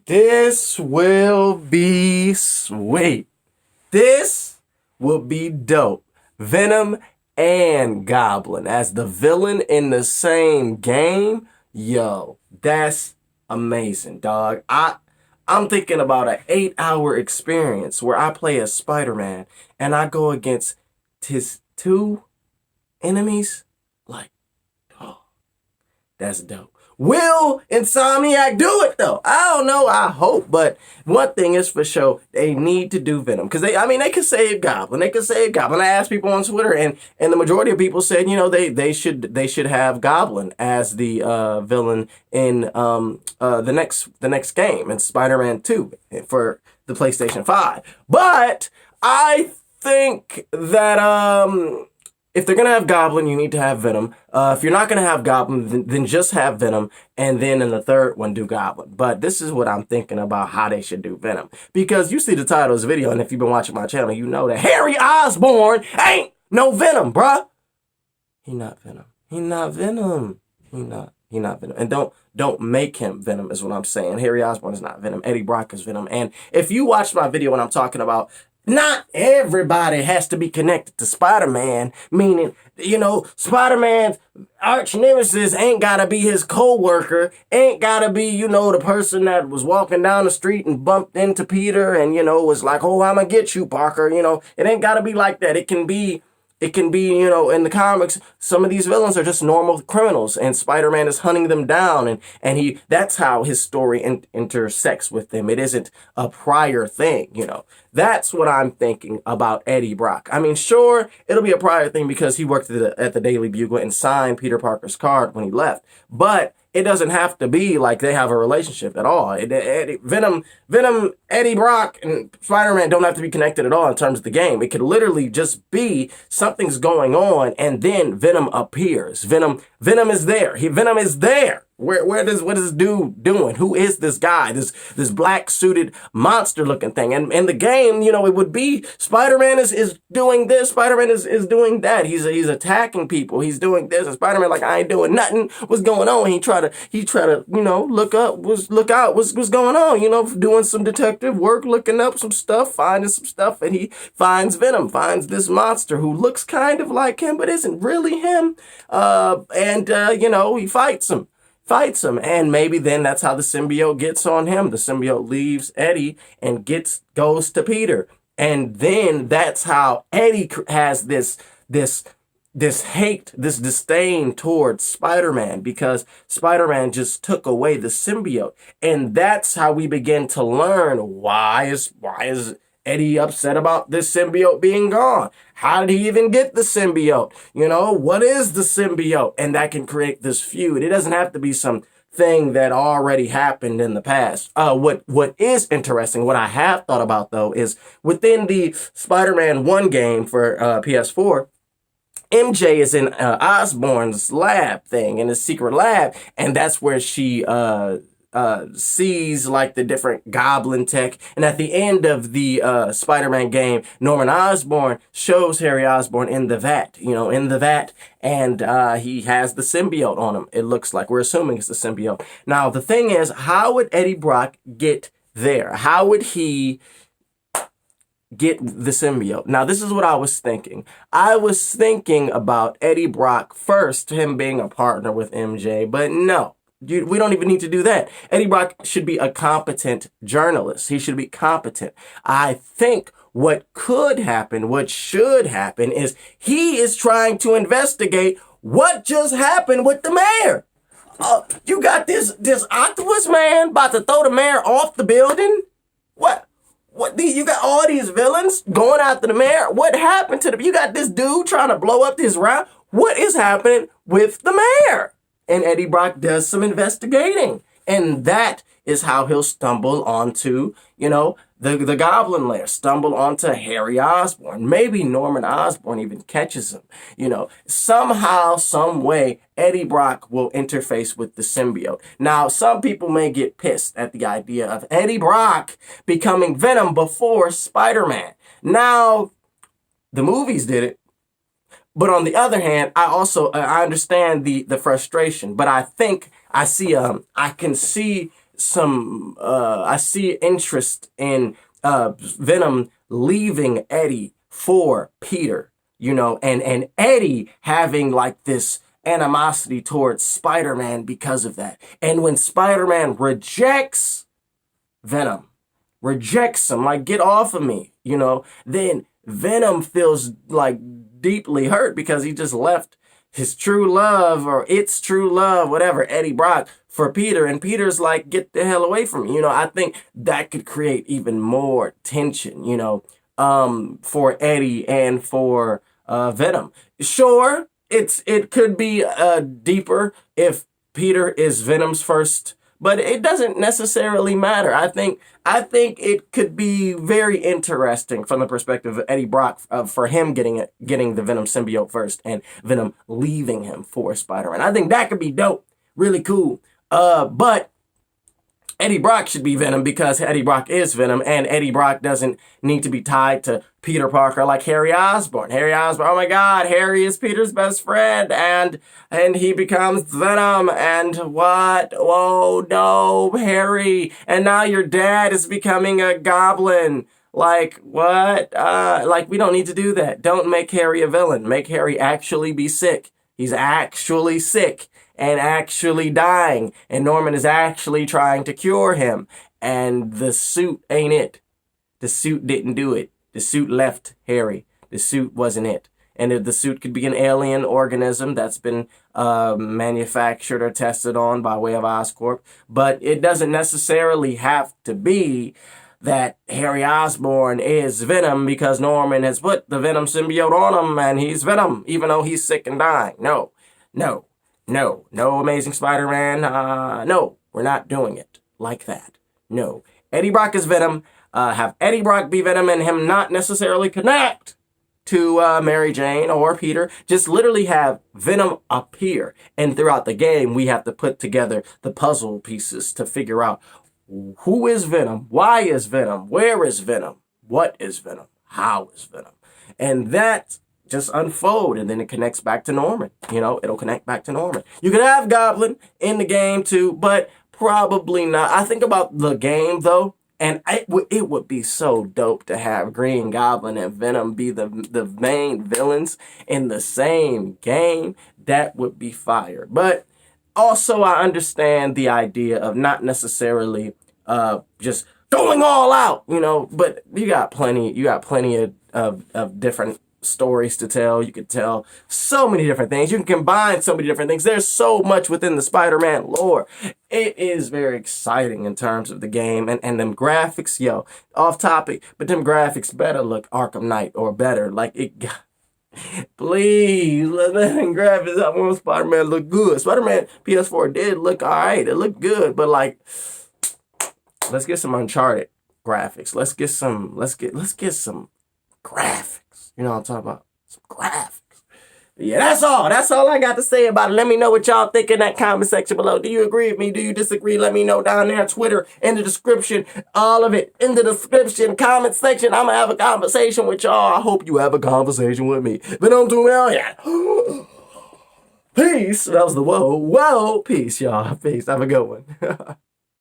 This will be sweet. This will be dope. Venom and Goblin as the villain in the same game. Yo, that's amazing, dog. I'm thinking about an 8-hour experience where I play as Spider-Man and I go against his two enemies. Like, oh, that's dope. Will Insomniac do it though? I don't know. I hope, but one thing is for sure, they need to do Venom because they could save Goblin. They could save Goblin. I asked people on Twitter, and the majority of people said, they should have Goblin as the villain in the next game in Spider-Man 2 for the PlayStation 5. But I think that if they're going to have Goblin, you need to have Venom. If you're not going to have Goblin, then just have Venom. And then in the third one, do Goblin. But this is what I'm thinking about how they should do Venom. Because you see the title of this video, and if you've been watching my channel, you know that Harry Osborn ain't no Venom, bruh. He not Venom. He not Venom. He not Venom. And don't make him Venom is what I'm saying. Harry Osborn is not Venom. Eddie Brock is Venom. And if you watch my video when I'm talking about not everybody has to be connected to Spider-Man, meaning, Spider-Man's arch nemesis ain't gotta be his co-worker, ain't gotta be, the person that was walking down the street and bumped into Peter and, was like, oh, I'm gonna get you, Parker. It ain't gotta be like that. It can be, in the comics, some of these villains are just normal criminals and Spider-Man is hunting them down and that's how his story intersects with them. It isn't a prior thing, That's what I'm thinking about Eddie Brock. I mean, sure, it'll be a prior thing because he worked at the Daily Bugle and signed Peter Parker's card when he left. But it doesn't have to be like they have a relationship at all. Venom, Eddie Brock, and Spider-Man don't have to be connected at all in terms of the game. It could literally just be something's going on, and then Venom appears. Venom is there. Venom is there. What is this dude doing? Who is this guy? This black suited monster looking thing. And in the game, it would be Spider-Man is doing this. Spider-Man is doing that. He's attacking people. He's doing this. And Spider-Man like, I ain't doing nothing. What's going on? He try to look out what's going on, doing some detective work, looking up some stuff, finding some stuff, and he finds Venom, finds this monster who looks kind of like him, but isn't really him. He fights him, and maybe then that's how the symbiote gets on him. The symbiote leaves Eddie and goes to Peter, and then that's how Eddie has this hate, this disdain towards Spider-Man because Spider-Man just took away the symbiote, and that's how we begin to learn why is Eddie upset about this symbiote being gone? How did he even get the symbiote? What is the symbiote? And that can create this feud. It doesn't have to be some thing that already happened in the past. What is interesting, what I have thought about though, is within the Spider-Man 1 game for PS4, MJ is in Osborn's lab thing, in his secret lab, and that's where she sees like the different goblin tech. And at the end of the Spider-Man game, Norman Osborn shows Harry Osborn in the vat, and he has the symbiote on him. It looks like, we're assuming it's the symbiote. Now, the thing is, how would Eddie Brock get there? How would he get the symbiote? Now, this is what I was thinking. I was thinking about Eddie Brock first, him being a partner with MJ, but no. We don't even need to do that. Eddie Brock should be a competent journalist. He should be competent. I think what could happen, what should happen, is he is trying to investigate what just happened with the mayor. You got this octopus man about to throw the mayor off the building? What? You got all these villains going after the mayor? What happened to them? You got this dude trying to blow up this round? What is happening with the mayor? And Eddie Brock does some investigating. And that is how he'll stumble onto, the Goblin Lair, stumble onto Harry Osborn. Maybe Norman Osborn even catches him. Somehow, some way, Eddie Brock will interface with the symbiote. Now, some people may get pissed at the idea of Eddie Brock becoming Venom before Spider-Man. Now, the movies did it. But on the other hand, I understand the frustration, but I think I can see I see interest in Venom leaving Eddie for Peter, you know, and Eddie having like this animosity towards Spider-Man because of that. And when Spider-Man rejects Venom, rejects him, like, get off of me, you know, then Venom feels like deeply hurt because he just left his true love, or its true love, whatever, Eddie Brock, for Peter. And Peter's like, get the hell away from me. You know, I think that could create even more tension, you know, for Eddie and for Venom. Sure, it could be deeper if Peter is Venom's first, but it doesn't necessarily matter. I think it could be very interesting from the perspective of Eddie Brock, for him getting the Venom symbiote first and Venom leaving him for Spider-Man. I think that could be dope, really cool. But Eddie Brock should be Venom because Eddie Brock is Venom, and Eddie Brock doesn't need to be tied to Peter Parker like Harry Osborn. Harry Osborn, oh my God, Harry is Peter's best friend, and he becomes Venom, and what? Whoa, no, Harry, and now your dad is becoming a goblin. Like, what? Like, we don't need to do that. Don't make Harry a villain. Make Harry actually be sick. He's actually sick and actually dying, and Norman is actually trying to cure him, and the suit ain't it. The suit didn't do it. The suit left Harry. The suit wasn't it. And if the suit could be an alien organism that's been manufactured or tested on by way of Oscorp, but it doesn't necessarily have to be that Harry Osborn is Venom because Norman has put the Venom symbiote on him and he's Venom, even though he's sick and dying. No, Amazing Spider-Man. No, we're not doing it like that. No, Eddie Brock is Venom. Have Eddie Brock be Venom and him not necessarily connect to Mary Jane or Peter. Just literally have Venom appear. And throughout the game, we have to put together the puzzle pieces to figure out who is Venom, why is Venom, where is Venom, what is Venom, how is Venom. And that just unfold, and then it connects back to Norman. You know, it'll connect back to Norman. You could have Goblin in the game too, but probably not. I think about the game though, and it would be so dope to have Green Goblin and Venom be the main villains in the same game. That would be fire. But also, I understand the idea of not necessarily just going all out, you know. But you got plenty of different stories to tell. You could tell so many different things. You can combine so many different things. There's so much within the Spider-Man lore. It is very exciting in terms of the game and them graphics. Yo, off topic, but them graphics better look Arkham Knight or better. Like it. Please let them graphics. I want Spider-Man look good. Spider-Man PS4 did look alright. It looked good, but like, let's get some Uncharted graphics. Let's get some graphics. You know what I'm talking about? Some graphics. Yeah, that's all. That's all I got to say about it. Let me know what y'all think in that comment section below. Do you agree with me? Do you disagree? Let me know down there on Twitter, in the description. All of it in the description, comment section. I'm going to have a conversation with y'all. I hope you have a conversation with me. But I'm doing well, yeah. Peace. That was the whoa. Peace, y'all. Peace. Have a good one.